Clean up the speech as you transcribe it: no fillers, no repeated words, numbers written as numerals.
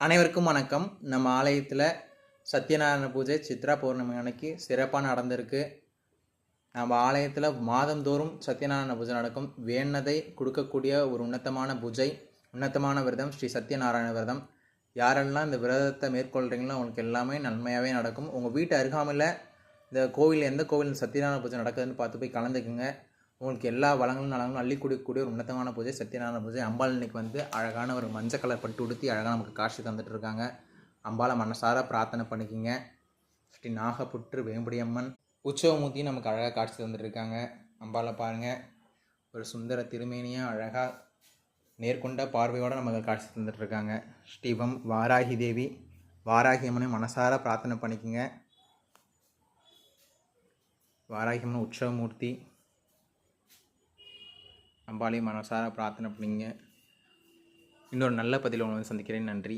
அனைவருக்கும் வணக்கம். நம்ம ஆலயத்தில் சத்யநாராயண பூஜை சித்ரா பௌர்ணமி அன்னைக்கு சிறப்பாக நடந்திருக்கு. நம்ம ஆலயத்தில் மாதந்தோறும் சத்யநாராயண பூஜை நடக்கும். வேண்டதை கொடுக்கக்கூடிய ஒரு உன்னதமான பூஜை, உன்னதமான விரதம் ஸ்ரீ சத்யநாராயண விரதம். யாரெல்லாம் இந்த விரதத்தை மேற்கொள்கிறீங்களோ அவங்களுக்கு எல்லாமே நன்மையாகவே நடக்கும். உங்கள் வீட்டு அருகாமையில் இந்த கோவில், எந்த கோவில் சத்யநாராயண பூஜை நடக்குதுன்னு பார்த்து போய் கலந்துக்குங்க. உங்களுக்கு எல்லா வளங்களும் நலங்களும் அள்ளி கொடுக்கக்கூடிய ஒரு உன்னதமான பூஜை சத்யநாராயண பூஜை. அம்பாள் இன்னைக்கு அழகான ஒரு மஞ்சள் கலர் பட்டு உடுத்தி அழகாக நமக்கு காட்சி தந்துட்டு இருக்காங்க. அம்பாளை மனசார பிரார்த்தனை பண்ணிக்கிங்க. ஸ்ரீ நாகப்புற்று வேம்புடியம்மன் உற்சவமூர்த்தி நமக்கு அழகாக காட்சி தந்துட்டு இருக்காங்க. அம்பாளை பாருங்கள், ஒரு சுந்தர திருமேனியாக அழகாக நேர்கொண்ட பார்வையோடு நமக்கு காட்சி தந்துட்டு இருக்காங்க. ஸ்ரீவம் வாராகி தேவி, வாராகி அம்மனை மனசார பிரார்த்தனை பண்ணிக்கிங்க. வாராகி அம்மன் உற்சவமூர்த்தி, அம்பாளையும் மனசார பிரார்த்தனை பண்ணிங்க. இன்னொரு நல்ல பதிவில் உங்களை சந்திக்கிறேன். நன்றி.